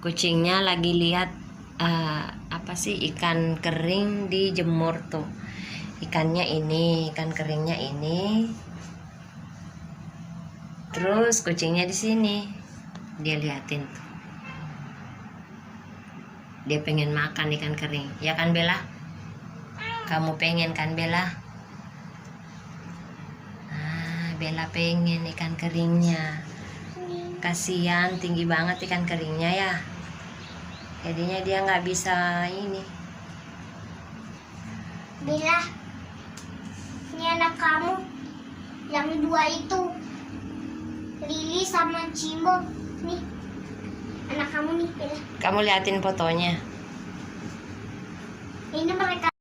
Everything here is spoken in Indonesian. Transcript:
Kucingnya lagi lihat apa sih, ikan kering dijemur tuh. Ikannya ini, ikan keringnya ini. Terus kucingnya di sini. Dia liatin tuh. Dia pengen makan ikan kering. Ya kan Bella? Kamu pengen kan Bella? Bella pengen ikan keringnya. Kasihan, tinggi banget ikan keringnya ya. Jadinya dia nggak bisa ini. Bella, ini anak kamu yang dua itu, Lili sama Cimbo. Nih, anak kamu nih, Bella. Kamu liatin fotonya. Ini mereka.